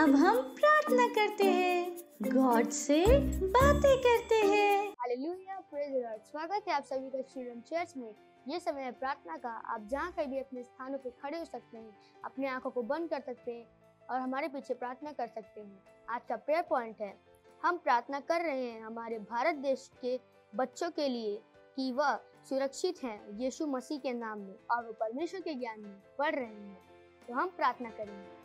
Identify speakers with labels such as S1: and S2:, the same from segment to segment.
S1: अब हम प्रार्थना करते हैं, गॉड से बातें करते हैं।
S2: Hallelujah, praise the Lord. स्वागत है आप सभी का श्रीराम चर्च में। ये समय है प्रार्थना का। आप जहाँ कहीं भी अपने स्थानों पे खड़े हो सकते हैं, अपनी आंखों को बंद कर सकते हैं और हमारे पीछे प्रार्थना कर सकते हैं। आज का प्रेयर पॉइंट है, हम प्रार्थना कर रहे हैं हमारे भारत देश के बच्चों के लिए कि वह सुरक्षित हैं यीशु मसीह के नाम में और वो परमेश्वर के ज्ञान में बढ़ रहे हैं। तो हम प्रार्थना करेंगे।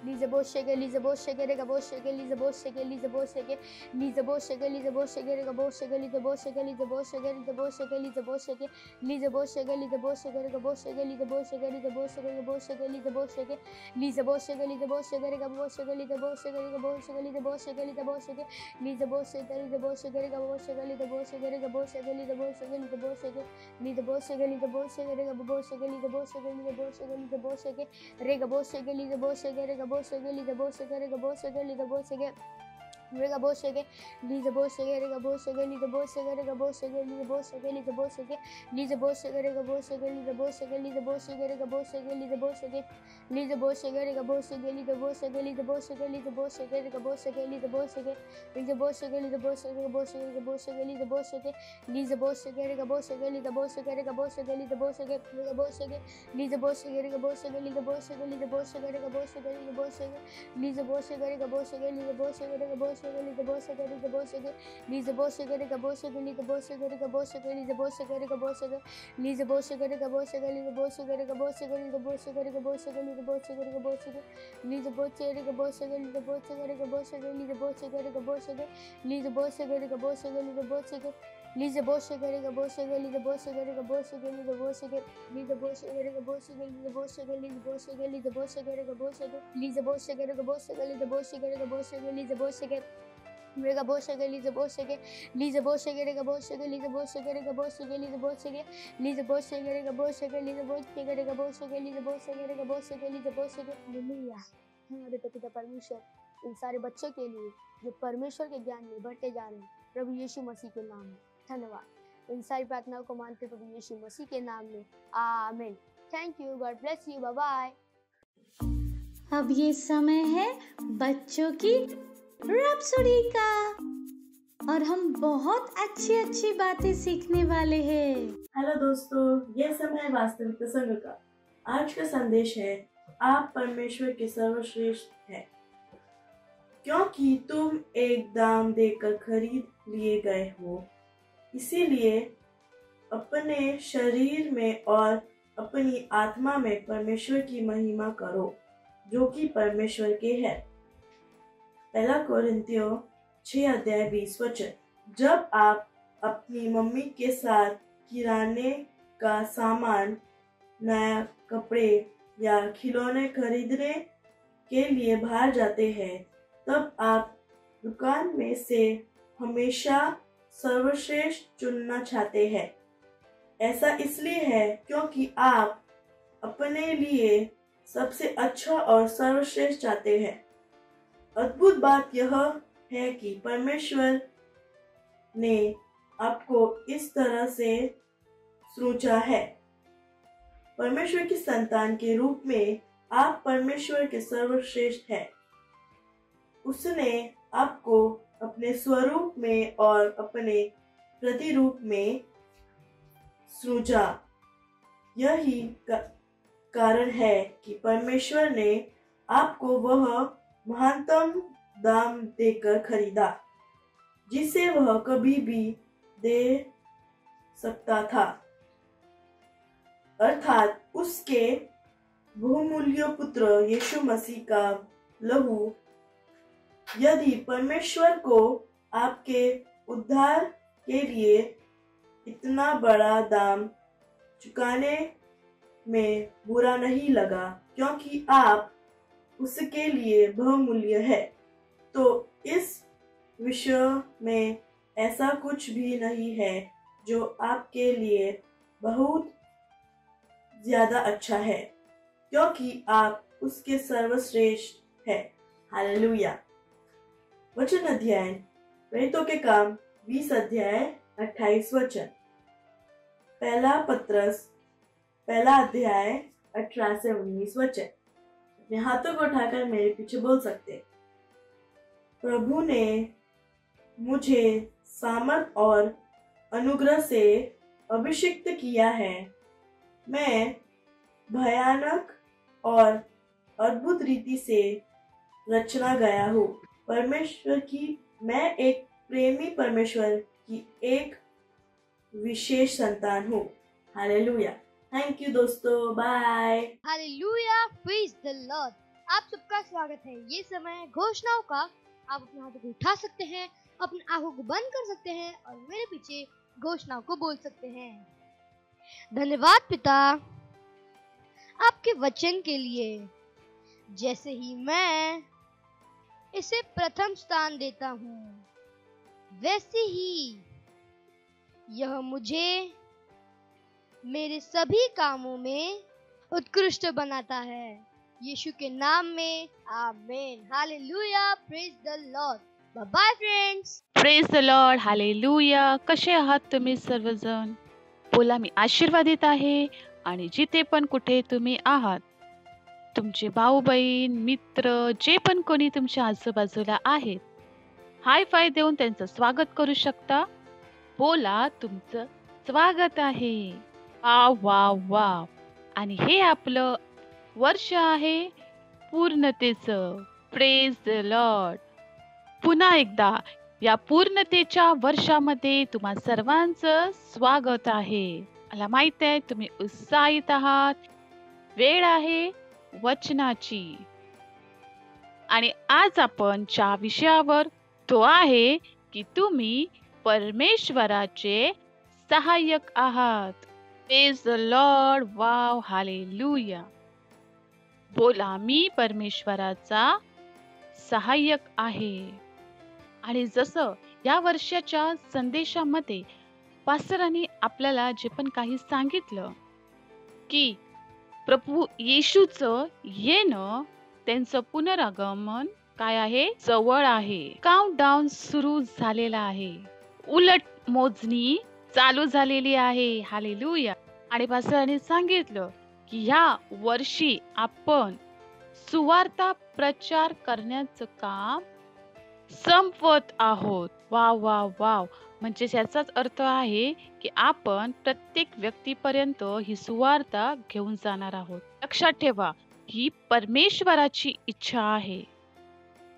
S2: Lizabosege, Lizabosege, Regabosege, Lizabosege, Lizabosege, Lizabosege, Lizabosege, Regabosege, Lizabosege, Lizabosege, Lizabosege, Lizabosege, Lizabosege, Lizabosege, Regabosege, Lizabosege, Lizabosege, Regabosege, Lizabosege, Lizabosege, Lizabosege, Regabosege, Lizabosege, Regabosege, Lizabosege, Lizabosege, Lizabosege, Lizabosege, Regabosege, Lizabosege, Regabosege, Lizabosege, Lizabosege, Lizabosege, Lizabosege, Regabosege, Lizabosege, Lizabosege, Lizabosege, Regabosege, Lizabosege, Regabosege, Lizabosege, Regabosege, Lizabosege, Regabosege, Lizabosege, Regabosege, Lizabosege, Regabosege, Lizabosege, Lizabosege, Lizabosege, Regabosege, Lizabosege, Lizabosege, Regabosege, Lizabosege, Lizabosege, Regabosege, Lizabosege, Lizabosege, Lizabosege, Regabosege, Lizabosege, Lizabosege, Lizabosege, Regabosege, Lizabosege, Lizabosege, Regabosege, Lizabosege, Regabosege, Lizabosege, Regabosege, Lizabosege, Regabosege, Lizabosege, Lizabosege, Regabosege, Lizabosege, Lizabosege, Regabosege, Lizabosege, Regabosege, Lizabosege, Lizabosege, Lizabosege, Regabosege, Lizabosege, Regabosege, Lizabosege, Regabosege, Lizabosege, Regabosege, Lizabosege, Regabosege, Lizabosege, Regabosege, Lizabosege, Regabosege, Lizabosege, Regabosege, Lizabosege, Regabosege, Lizabosege, Regabosege, Lizabosege, Regabosege, Lizabosege, Lizabosege, Regabosege, Lizabosege, Regabosege, Lizabosege, Lizabosege, Regabosege, Lizabosege, Lizabosege, Lizabosege, Regabosege, Lizabosege, Regabosege, Lizabosege, Regabosege, Lizabosege, Regabosege, Lizabosege, Lizabosege, Regabosege, Lizabosege, Regabosege, Lizabosege, Lizabosege, Regabosege, Lizabosege, Regabosege, Lizabosege, Regabosege, Lizabosege। Hallelujah. हमारे पिता परमेश्वर in सारे बच्चों के लिए जो परमेश्वर के ज्ञान में बढ़ते जा रहे हैं, प्रभु यीशु मसीह के नाम में धन्यवाद। इन सारी प्रार्थनाओं को मानते प्रभु यीशु मसीह के नाम में आमीन। Thank you, god bless you, bye bye.
S1: अब ये समय है बच्चों की रैप्सोडी का और हम बहुत अच्छी अच्छी बातें सीखने वाले हैं।
S3: हेलो दोस्तों, यह समय है वास्तविक संग का। आज का संदेश है, आप परमेश्वर के सर्वश्रेष्ठ हैं क्योंकि तुम एक दाम देकर खरीद लिए गए हो। इसीलिए अपने शरीर में और अपनी आत्मा में परमेश्वर की महिमा करो जो कि परमेश्वर के है। 1 कोरिन्थियों 6:20। जब आप अपनी मम्मी के साथ किराने का सामान, नया कपड़े या खिलौने खरीदने के लिए बाहर जाते हैं, तब आप दुकान में से हमेशा सर्वश्रेष्ठ चुनना चाहते हैं। ऐसा इसलिए है क्योंकि आप अपने लिए सबसे अच्छा और सर्वश्रेष्ठ चाहते हैं। अद्भुत बात यह है कि परमेश्वर ने आपको इस तरह से सोचा है। परमेश्वर की संतान के रूप में आप परमेश्वर के सर्वश्रेष्ठ हैं। उसने आपको अपने स्वरूप में और अपने प्रतिरूप में सृजा। यही कारण है कि परमेश्वर ने आपको वह महानतम दाम देकर खरीदा जिसे वह कभी भी दे सकता था, अर्थात उसके बहुमूल्य पुत्र यीशु मसीह का लहू। यदि परमेश्वर को आपके उद्धार के लिए इतना बड़ा दाम चुकाने में बुरा नहीं लगा क्योंकि आप उसके लिए बहुमूल्य है, तो इस विश्व में ऐसा कुछ भी नहीं है जो आपके लिए बहुत ज्यादा अच्छा है क्योंकि आप उसके सर्वश्रेष्ठ है। हालेलुया। वचन अध्ययन, प्रेरितों के काम 20:28। पहला पत्रस 1 अध्याय 18 से 19। अपने हाथों को उठाकर मेरे पीछे बोल सकते, प्रभु ने मुझे सामर्थ और अनुग्रह से अभिषिक्त किया है। मैं भयानक और अद्भुत रीति से रचना गया हूँ। परमेश्वर की मैं एक प्रेमी परमेश्वर की एक विशेष संतान हूँ। हालेलुया। थैंक यू दोस्तों, bye.
S2: Hallelujah, praise the lord. आप सबका स्वागत है। ये समय है घोषणाओं का। आप अपने हाथों को उठा सकते हैं, अपनी आंखों को बंद कर सकते हैं और मेरे पीछे घोषणाओं को बोल सकते हैं। धन्यवाद पिता आपके वचन के लिए। जैसे ही मैं इसे प्रथम स्थान देता हूँ, वैसे ही यह मुझे मेरे सभी कामों में उत्कृष्ट बनाता है। यीशु के नाम में आमीन। Hallelujah, praise the lord. Bye bye friends.
S4: Praise the Lord, hallelujah. कसे आहात तुम्ही सर्वजण? बोला, मी आशीर्वादित आहे आणि जिथे पण कुठे तुम्ही आहात, तुमचे भाऊ बहीण मित्र जे पण कोणी तुमच्या आजूबाजूला आहेत, हाय फाय देऊन त्यांचं स्वागत करू शकता. बोला, तुमचं स्वागत आहे. Wow wow wow. आणि हे आपलं वर्ष आहे पूर्णतेचं. Praise the Lord. पुन्हा एकदा या पूर्णतेच्या वर्षामध्ये तुम्हा सर्वांचं स्वागत आहे. मला माहित आहे तुम्ही उत्साहित आहात. वेळ आहे वचनाची. आणि आज आपण ज्या विषयावर तो आहे की तुम्ही परमेश्वराचे सहाय्यक आहात. Praise the Lord. Wow, hallelujah. बोला, मी परमेश्वराचा सहाय्यक आहे. आणि जसं या वर्षाच्या संदेशामध्ये पास्टरांनी आपल्याला जे पण काही सांगितलं की प्रभू येशूचं येणं, त्यांचं पुनरागमन काय आहे, जवळ आहे. काउंटडाऊन सुरू झालेला आहे. उलट मोजणी चालू झालेली आहे. हालेलुया. आणि पास्टरांनी सांगितलं की या वर्षी आपण सुवार्ता प्रचार करण्याचं काम संपवत आहोत. Wow wow wow. म्हणजे याचाच अर्थ आहे की आपण प्रत्येक व्यक्तीपर्यंत ही सुवार्ता घेऊन जाणार आहोत. लक्षात ठेवा, ही परमेश्वराची इच्छा आहे.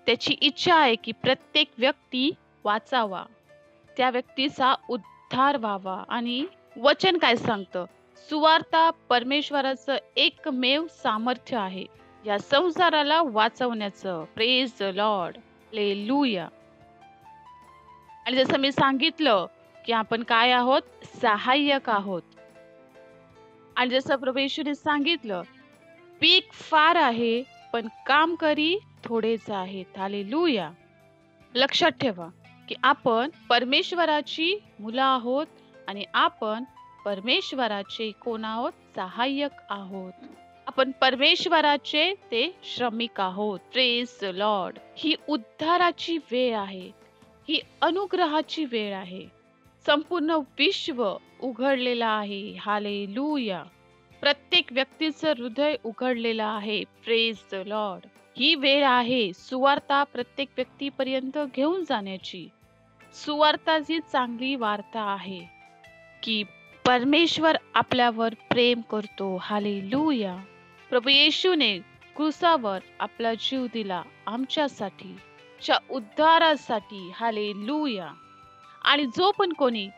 S4: त्याची इच्छा आहे की प्रत्येक व्यक्ती वाचावा, त्या व्यक्तीचा उद्धार व्हावा. आणि वचन काय सांगतं? सुवार्ता परमेश्वराचं एकमेव सामर्थ्य आहे या संसाराला वाचवण्याचं. Praise the Lord. हालेलुया. आणि जसं मी सांगितलं की आपण काय आहोत, सहाय्यक आहोत. आणि जसं प्रभू येशूने सांगितलं, पीक फार आहे पण कामकरी थोडेच आहेत. हालेलुया. लक्षात ठेवा की आपण परमेश्वराची मुलं आहोत आणि आपण परमेश्वराचे कोण आहोत, सहाय्यक आहोत. आपण परमेश्वराचे ते श्रमिक आहोत. Praise the Lord. ही उद्धाराची वेळ आहे, ही अनुग्रहाची वेळ आहे. संपूर्ण विश्व उघडलेलं आहे. हालेलुया. प्रत्येक व्यक्तीचं हृदय उघडलेलं आहे. Praise the Lord. ही वेळ आहे सुवार्ता प्रत्येक व्यक्तीपर्यंत घेऊन जाण्याची. सुवार्ता ही चांगली वार्ता आहे की परमेश्वर आपल्यावर प्रेम करतो. हालेलुया. प्रभू येशूने क्रूसावर आपला जीव दिला आमच्यासाठी, च्या उद्धारासाठी. हालेलुया. आणि जो पण कोणी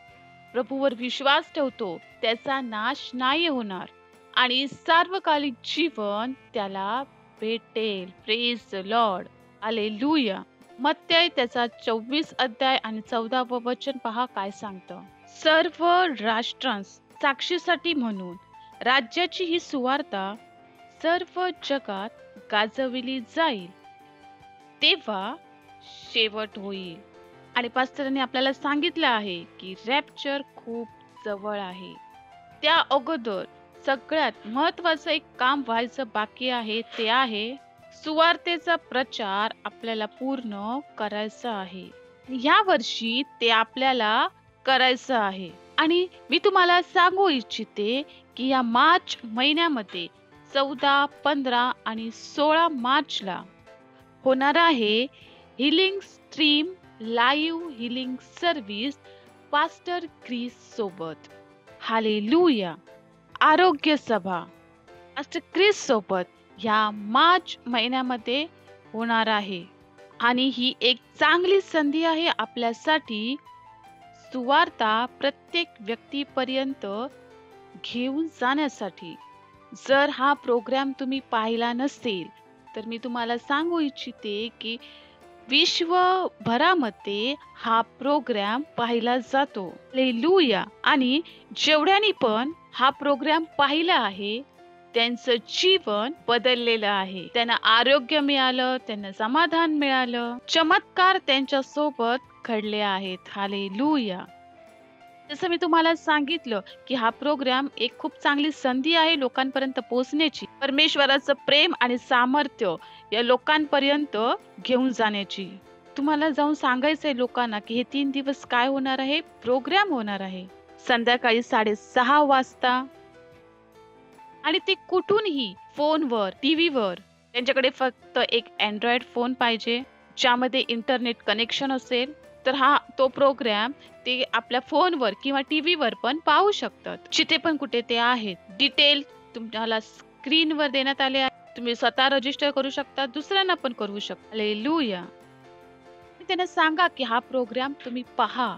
S4: प्रभूवर विश्वास ठेवतो त्याचा नाश नाही होणार आणि सार्वकालिक जीवन त्याला भेटेल. Praise the Lord. हालेलुया. मत्ती त्याचा 24 अध्याय आणि 14व वचन पहा काय सांगतं. सर्व राष्ट्रांस साक्षीसाठी म्हणून राज्याची ही सुवार्ता सर्व जगात गाजविली जाईल, तेव्हा शेवट होईल. आणि पास्टरांनी आपल्याला सांगितलं आहे की रॅप्चर खूप जवळ आहे. त्या अगोदर सगळ्यात महत्वाचं एक काम व्हायचं बाकी आहे, ते आहे सुवार्तेचा प्रचार आपल्याला पूर्ण करायचा आहे. या वर्षी ते आपल्याला करायचं आहे. आणि मी तुम्हाला सांगू इच्छिते की या मार्च महिन्यामध्ये 14, 15 आणि 16 मार्चला होणार आहे healing stream live healing service pastor Chris सोबत. हालेलुया. आरोग्य सभा पास्टर क्रिस सोबत ह्या मार्च महिन्यामध्ये होणार आहे आणि ही एक चांगली संधी आहे आपल्यासाठी सुवार्ता प्रत्येक व्यक्तीपर्यंत घेऊन जाण्यासाठी. जर हा प्रोग्राम तुम्ही पाहिला नसेल तर मी तुम्हाला सांगू इच्छिते की विश्वभरामध्ये हा प्रोग्राम पाहिला जातो. हालेलुया. आणि जेवढ्यांनी पण हा प्रोग्राम पाहिला आहे त्यांचं जीवन बदललेलं आहे. त्यांना आरोग्य मिळालं, त्यांना समाधान मिळालं, चमत्कार त्यांच्या सोबत घडले आहेत. हालेलुया. जसं मी तुम्हाला सांगितलं की हा प्रोग्राम एक खूप चांगली संधी आहे लोकांपर्यंत पोहोचण्याची, परमेश्वराचं प्रेम आणि सामर्थ्य या लोकांपर्यंत घेऊन जाण्याची. तुम्हाला जाऊन सांगायचंय लोकांना की हे 3 दिवस काय होणार आहे, प्रोग्राम होणार आहे संध्याकाळी 6:30 वाजता. आणि ते कुठूनही फोनवर, टीव्हीवर. त्यांच्याकडे फक्त एक अँड्रॉइड फोन पाहिजे ज्यामध्ये इंटरनेट कनेक्शन असेल तर तो प्रोग्राम ते आपल्या फोनवर किंवा टीव्हीवर पण पाहू शकतात. जिथे पण कुठे ते आहेत. डिटेल तुम्हाला स्क्रीनवर देण्यात आले आहे. तुम्ही स्वतः रजिस्टर करू शकता, दुसऱ्यांना पण करू शकता. हालेलुया. त्यांना सांगा की हा प्रोग्राम तुम्ही पहा.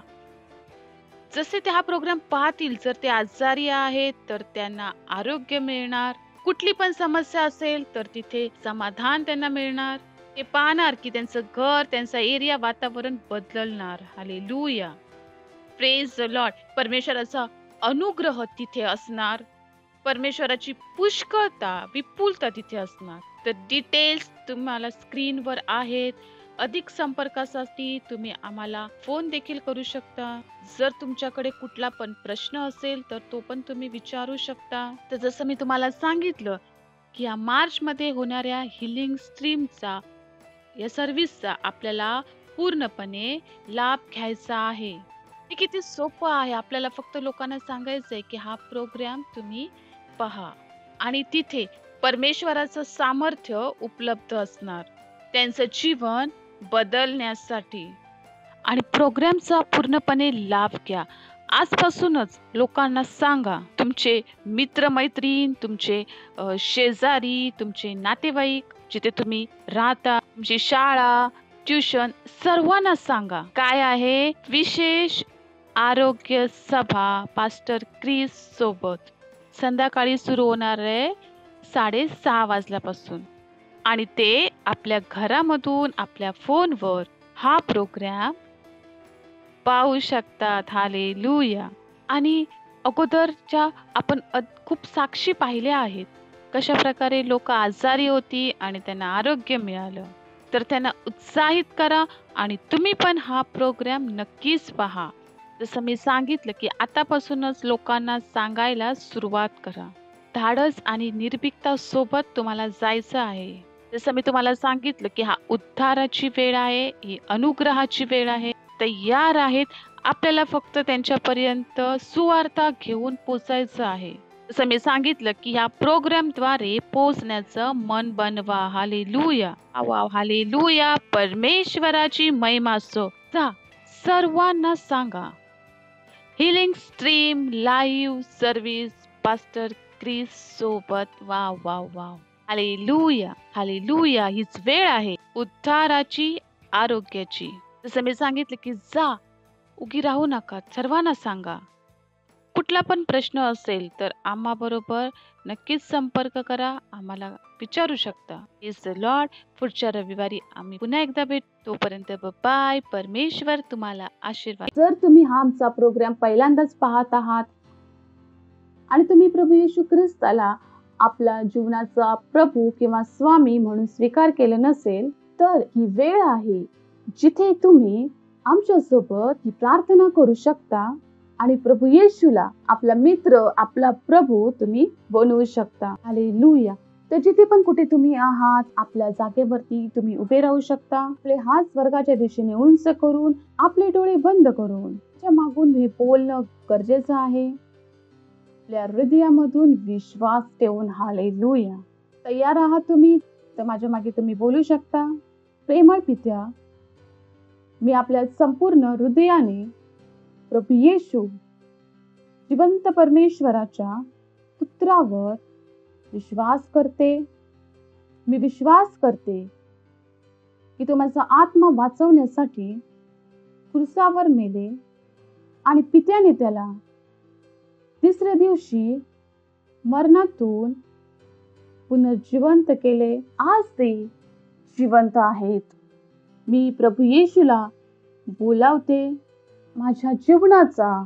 S4: जसे ते हा प्रोग्राम पाहतील, जर ते आजारी आहेत तर त्यांना आरोग्य मिळणार. कुठली पण समस्या असेल तर तिथे समाधान त्यांना मिळणार. ते पाहणार की त्यांचं घर, त्यांचा एरिया, वातावरण बदलणार. हालेलुया. Praise the Lord. परमेश्वराचा अनुग्रह तिथे असणार. परमेश्वराची पुष्कळता, विपुलता तिथे असणार. तर डिटेल्स तुम्हाला स्क्रीनवर आहेत. अधिक संपर्कासाठी तुम्ही आम्हाला फोन देखील करू शकता. जर तुमच्याकडे कुठला पण प्रश्न असेल तर तो पण तुम्ही विचारू शकता. तर जसं मी तुम्हाला सांगितलं की या मार्च मध्ये होणाऱ्या हिलिंग स्ट्रीमचा या सर्व्हिसचा आपल्याला पूर्णपणे लाभ घ्यायचा आहे. हे किती सोपं आहे. आपल्याला फक्त लोकांना सांगायचंय की हा प्रोग्राम तुम्ही पहा आणि तिथे परमेश्वराचं सामर्थ्य उपलब्ध असणार त्यांचं जीवन बदलण्यासाठी. आणि प्रोग्रामचा पूर्णपणे लाभ घ्या. आजपासूनच लोकांना सांगा. तुमचे मित्रमैत्रीण, तुमचे शेजारी, तुमचे नातेवाईक, जिथे तुम्ही राहता, तुमची शाळा, ट्युशन, सर्वांना सांगा. काय आहे विशेष आरोग्य सभा पास्टर क्रिस सोबत संध्याकाळी सुरू होणार आहे 6:30 वाजल्यापासून. आणि ते आपल्या घरामधून आपल्या फोनवर हा प्रोग्राम पाहू शकतात. हालेलुया. आणि अगोदरच्या आपण खूप साक्षी पाहिल्या आहेत कशा प्रकारे लोक आजारी होती आणि त्यांना आरोग्य मिळालं. तर त्यांना उत्साहित करा आणि तुम्ही पण हा प्रोग्राम नक्कीच पहा. जसं मी सांगितलं की आतापासूनच लोकांना सांगायला सुरुवात करा. धाडस आणि निर्भीकता सोबत तुम्हाला जायचं आहे. जसं मी तुम्हाला सांगितलं की हा उद्धाराची वेळ आहे, ही अनुग्रहाची वेळ आहे. तयार आहेत. आपल्याला फक्त त्यांच्यापर्यंत सुवार्ता घेऊन पोचायचं आहे. जसं मी सांगितलं की ह्या प्रोग्रामद्वारे पोहोचण्याचं मन बनवा. हालेलुया. Wow, hallelujah. परमेश्वराची महिमा असो. सर्वांना सांगा. Healing stream live service pastor Chris सोबत. Wow wow wow. Hallelujah. Hallelujah. हीच वेळ आहे उद्धाराची, आरोग्याची. जसं मी सांगितलं की जा, उगी राहू नका. सर्वांना सांगा. कुठला पण प्रश्न असेल तर आम्हा बरोबर नक्कीच संपर्क करा. आम्हाला विचारू शकता. Praise the Lord. पुढच्या रविवारी आम्ही पुन्हा एकदा भेटू. तोपर्यंत बाय. परमेश्वर तुम्हाला आशीर्वाद.
S5: जर तुम्ही हा आमचा प्रोग्राम पहिल्यांदाच पाहत आहात आणि तुम्ही प्रभू येशू ख्रिस्ताला आपला जीवनाचा प्रभू किंवा स्वामी म्हणून स्वीकार केले नसेल तर ही वेळ आहे जिथे तुम्ही आमच्यासोबत ही प्रार्थना करू शकता आणि प्रभू येशूला आपला मित्र, आपला प्रभू तुम्ही बनवू शकता. हालेलुया. तर जिथे पण कुठे तुम्ही आहात आपल्या जागेवरती तुम्ही उभे राहू शकता. आपले हात स्वर्गाच्या दिशेने उंच करून, आपले डोळे बंद करून त्या मागून हे बोलणं गरजेचं आहे. आपल्या हृदयामधून विश्वास ठेवून. हालेलुया. तयार आहात तुम्ही तर माझ्या मागे तुम्ही बोलू शकता. प्रेमळ पित्या, मी आपल्या संपूर्ण हृदयाने प्रभू येशू जिवंत परमेश्वराच्या पुत्रावर विश्वास करते. मी विश्वास करते की तो माझा आत्मा वाचवण्यासाठी क्रूसावर मेले आणि पित्याने त्याला तिसऱ्या दिवशी मरणातून पुनर्जिवंत केले. आज ते जिवंत आहेत. मी प्रभू येशूला बोलावते माझ्या जीवनाचा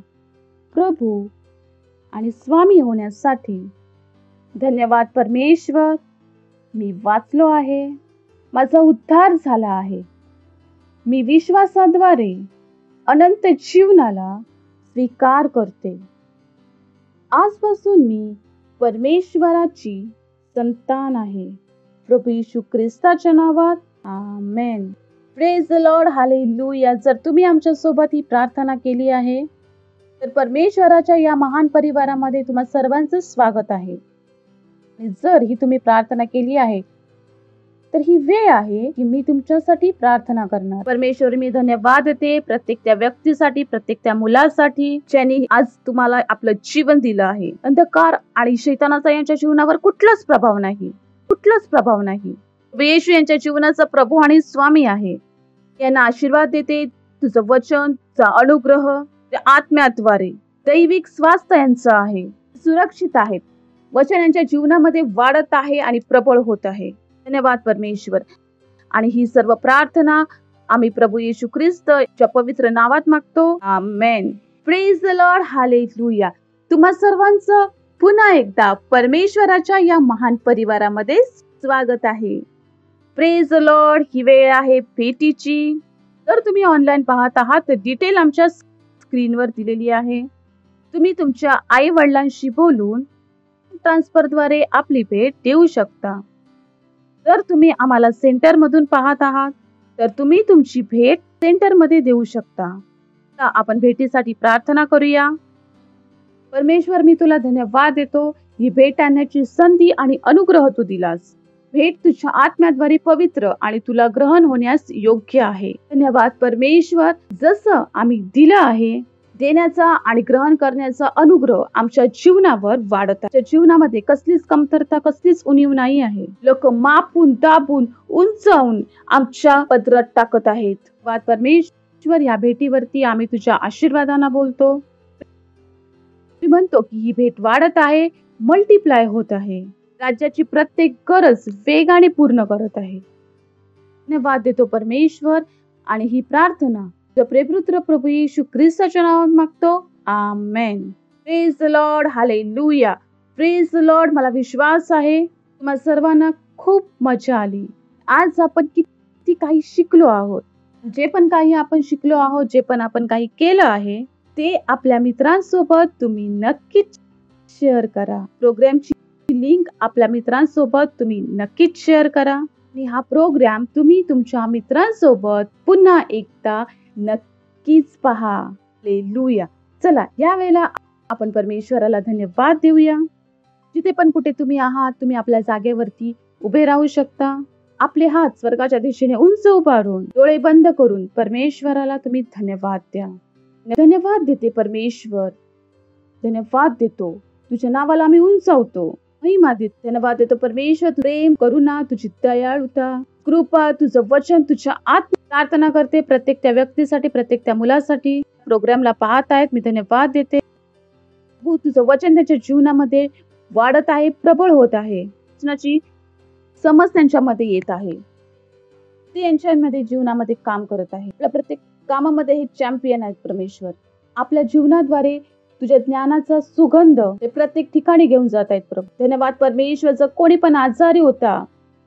S5: प्रभू आणि स्वामी होण्यासाठी. धन्यवाद परमेश्वर. मी वाचलो आहे. माझा उद्धार झाला आहे. मी विश्वासाद्वारे अनंत जीवनाला स्वीकार करते. आजपासून मी परमेश्वराची संतान आहे. प्रभू येशू ख्रिस्ताच्या नावात amen. Praise the Lord. Hallelujah. जर तुम्ही आमच्या सोबत ही प्रार्थना केली आहे तर परमेश्वराच्या या महान परिवारामध्ये तुम्हा सर्वांचं स्वागत आहे. आणि जर ही तुम्ही प्रार्थना केली आहे तर ही वेळ आहे की मी तुमच्यासाठी प्रार्थना करणार. परमेश्वर, मी धन्यवाद देते प्रत्येक त्या व्यक्तीसाठी, प्रत्येक त्या मुलासाठी ज्यांनी आज तुम्हाला आपलं जीवन दिलं आहे. अंधकार आणि शैतानाचा यांच्या जीवनावर कुठलाच प्रभाव नाही, कुठलाच प्रभाव नाही. येशू यांच्या जीवनाचा प्रभू आणि स्वामी आहे. यांना आशीर्वाद देते. तुझं वचन, तुझा अनुग्रह आत्म्याद्वारे दैविक स्वास्थ्य यांचं आहे. सुरक्षित आहेत. वचन यांच्या जीवनामध्ये वाढत आहे आणि प्रबळ होत आहे. धन्यवाद परमेश्वर. आणि ही सर्व प्रार्थना आम्ही प्रभू येशू ख्रिस्ताच्या पवित्र नावात मागतो. Amen. Praise the Lord. Hallelujah. तुम्हा सर्वांचं पुन्हा एकदा परमेश्वराच्या या महान परिवारामध्ये स्वागत आहे. Praise the Lord. ही वेळ आहे भेटीची. जर तुम्ही ऑनलाईन पाहत आहात तर डिटेल आमच्या स्क्रीनवर दिलेली आहे. तुम्ही तुमच्या आई वडिलांशी बोलून ट्रान्सफरद्वारे आपली भेट देऊ शकता. जर तुम्ही आम्हाला सेंटरमधून पाहत आहात तर तुम्ही तुमची भेट सेंटरमध्ये देऊ शकता. आपण भेटीसाठी प्रार्थना करूया. परमेश्वर, मी तुला धन्यवाद देतो. ही भेट आणण्याची संधी आणि अनुग्रह तू दिलास. भेट तुझ्या आत्म्याद्वारे पवित्र आणि तुला ग्रहण होण्यास योग्य आहे. धन्यवाद परमेश्वर. जसं आम्ही दिलं आहे, देण्याचा आणि ग्रहण करण्याचा अनुग्रह आमच्या जीवनावर वाढत आहे. जीवनामध्ये कसलीच कमतरता, कसलीच उणीव नाही आहे. लोक मापून दाबून उंचावून आमच्या पदरात टाकत आहेत. वाद परमेश्वर, या भेटीवरती आम्ही तुझ्या आशीर्वादांना बोलतो. मी म्हणतो की ही भेट वाढत आहे, मल्टिप्लाय होत आहे. राज्याची प्रत्येक गरज वेगाने पूर्ण करत आहे. धन्यवाद देतो परमेश्वर. आणि ही प्रार्थना प्रेपुत्र प्रभू येशू ख्रिस्ताच्या नावात मागतो. Amen. Praise the Lord. Hallelujah. Praise the Lord. मला विश्वास आहे तुम्हा सर्वांना खूप मजा आली. आज आपण किती काही शिकलो आहोत. जे पण काही आपण शिकलो आहोत, जे पण आपण काही केलं आहे ते आपल्या मित्रांसोबत तुम्ही नक्कीच शेअर करा. प्रोग्रामची लिंक आपल्या मित्रांसोबत तुम्ही नक्कीच शेअर करा. आणि हा प्रोग्राम तुम्ही तुमच्या मित्रांसोबत पुन्हा एकदा नक्कीच पहा. हालेलुया. चला, या वेळेला आपण परमेश्वराला धन्यवाद देऊया. जिथे पण कुठे तुम्ही आहात, तुम्ही आपल्या जागेवरती उभे राहू शकता. आपले हात स्वर्गाच्या दिशेने उंच उभारून, डोळे बंद करून परमेश्वराला तुम्ही धन्यवाद द्या. धन्यवाद देते परमेश्वर. धन्यवाद देतो. तुझ्या नावाला आम्ही उंचावतो. महिमा देतो. धन्यवाद देतो परमेश्वर. प्रेम, करुणा, तुझी दयाळुता, कृपा, तुझं वचन, तुझ्या आत्मा प्रार्थना करते प्रत्येक त्या व्यक्तीसाठी, प्रत्येक त्या मुलासाठी प्रोग्रामला पाहत आहेत. मी धन्यवाद देते. तुझं वचन त्यांच्या जीवनामध्ये वाढत आहे, प्रबळ होत आहे. वचनाची समज त्यांच्यामध्ये येत आहे. ते यांच्यामध्ये जीवनामध्ये काम करत आहे. आपल्या प्रत्येक कामामध्ये हे चॅम्पियन आहेत परमेश्वर. आपल्या जीवनाद्वारे तुझ्या ज्ञानाचा सुगंध ते प्रत्येक ठिकाणी घेऊन जात आहेत प्रभू. धन्यवाद परमेश्वर. जर कोणी पण आजारी होता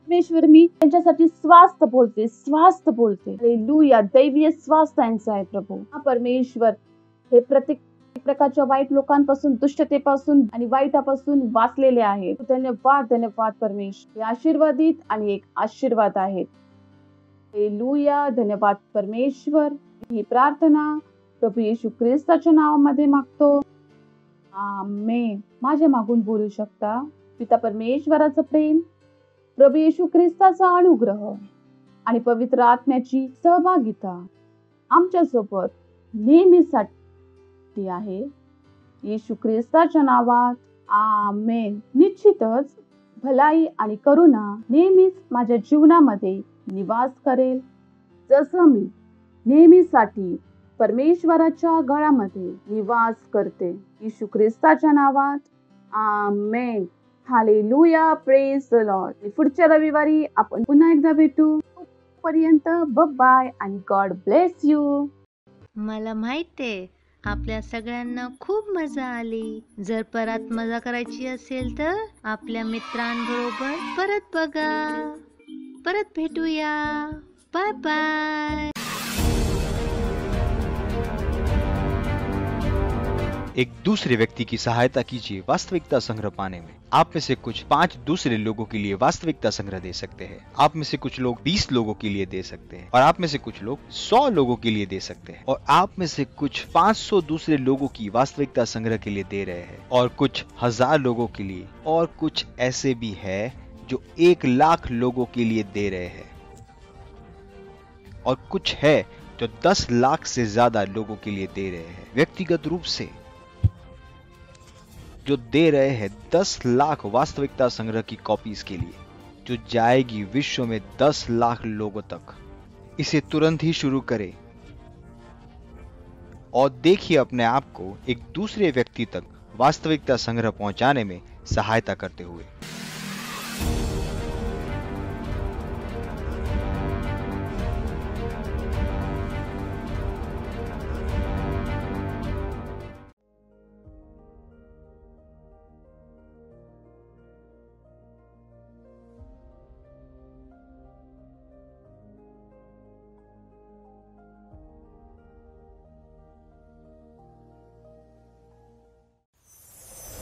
S5: परमेश्वर, मी त्यांच्यासाठी स्वास्थ्य बोलते, स्वास्थ्य बोलते. हालेलुया. दैवीय स्वास्थ्य यांचं आहे प्रभू. हा परमेश्वर, हे प्रत्येक प्रकारच्या वाईट लोकांपासून, दुष्टतेपासून आणि वाईटापासून वाचलेले आहेत. धन्यवाद, धन्यवाद परमेश्वर. हे आशीर्वादित आणि एक आशीर्वाद आहेत. हालेलुया. धन्यवाद परमेश्वर. ही प्रार्थना प्रभू येशू ख्रिस्ताच्या नावामध्ये मागतो. आमेन. माझ्या मागून बोलू शकता. पिता परमेश्वराचं प्रेम, प्रभू येशू ख्रिस्ताचा अनुग्रह आणि पवित्र आत्म्याची सहभागिता आमच्यासोबत नेहमीसाठी आहे. येशू ख्रिस्ताच्या नावात आमेन. निश्चितच भलाई आणि करुणा नेहमीच माझ्या जीवनामध्ये निवास करेल. जसं मी नेहमीसाठी परमेश्वराच्या घरामध्ये निवास करते. येशू ख्रिस्ताच्या नावात आमेन. हालेलुया. Praise the Lord. पुढच्या रविवारी आपण पुन्हा एकदा भेटू. पर्यंत बाय आणि गॉड ब्लेस यू.
S6: मला माहितीये आपल्या सगळ्यांना खूप मजा आली. जर परत मजा करायची असेल तर आपल्या मित्रांबरोबर परत बघा. परत भेटूया. Bye bye.
S7: एक दूसरे व्यक्ति की सहायता कीजिए वास्तविकता संग्रह पाने में। आप में से कुछ 5 दूसरे लोगों के लिए वास्तविकता संग्रह दे सकते हैं। आप में से कुछ लोग 20 लोगों के लिए दे सकते हैं और आप में से कुछ लोग 100 लोगों के लिए दे सकते हैं और आप में से कुछ 500 दूसरे लोगों की वास्तविकता संग्रह के लिए दे रहे हैं और कुछ 1000 लोगों के लिए और कुछ ऐसे भी है जो 1,00,000 लोगों के लिए दे रहे हैं और कुछ है जो 10 लाख से ज्यादा लोगों के लिए दे रहे हैं। व्यक्तिगत रूप से जो दे रहे हैं 10 लाख वास्तविकता संग्रह की कॉपीज के लिए, जो जाएगी विश्व में 10 लाख लोगों तक। इसे तुरंत ही शुरू करें और देखिए अपने आप को एक दूसरे व्यक्ति तक वास्तविकता संग्रह पहुंचाने में सहायता करते हुए।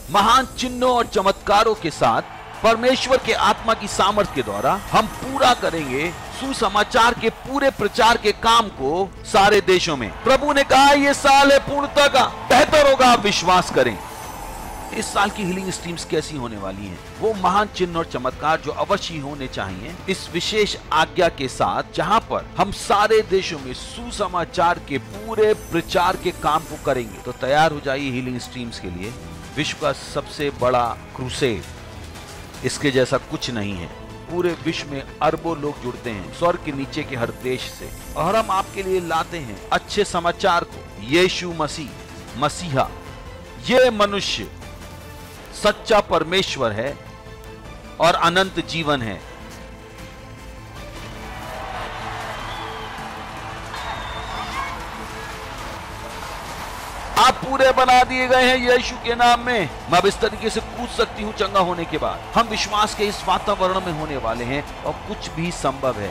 S8: महान चिन्हों और चमत्कारों के साथ परमेश्वर के आत्मा की सामर्थ के द्वारा हम पूरा करेंगे सुसमाचार के पूरे प्रचार के काम को सारे देशों में। प्रभु ने कहा यह साल है पूर्णता का, बेहतर होगा आप विश्वास करें। इस साल की हीलिंग स्ट्रीम्स कैसी होने वाली हैं? वो महान चिन्ह और चमत्कार जो अवश्य होने चाहिए इस विशेष आज्ञा के साथ, जहां पर हम सारे देशों में सुसमाचार के पूरे प्रचार के काम को करेंगे। तो तैयार हो जाइए हीलिंग स्ट्रीम्स के लिए। विश्व का सबसे बड़ा क्रूसेड, इसके जैसा कुछ नहीं है। पूरे विश्व में अरबों लोग जुड़ते हैं स्वर्ग के नीचे के हर देश से, और हम आपके लिए लाते हैं अच्छे समाचार को। यीशु मसीह मसीहा, ये मनुष्य सच्चा परमेश्वर है और अनंत जीवन है। आप पूरे बना दिए गए हैं यीशु के नाम में। मैं अब इस तरीके से कूद सकती हूँ चंगा होने के बाद। हम विश्वास के इस वातावरण में होने वाले हैं और कुछ भी संभव है।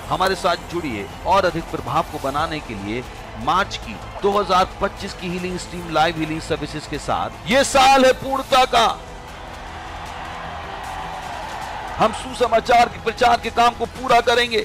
S8: हमारे साथ जुड़िए और अधिक प्रभाव को बनाने के लिए मार्च की 2025 की healing stream live healing services के साथ ये साल है पूर्णता का। हम सुसमाचार के प्रचार के काम को पूरा करेंगे।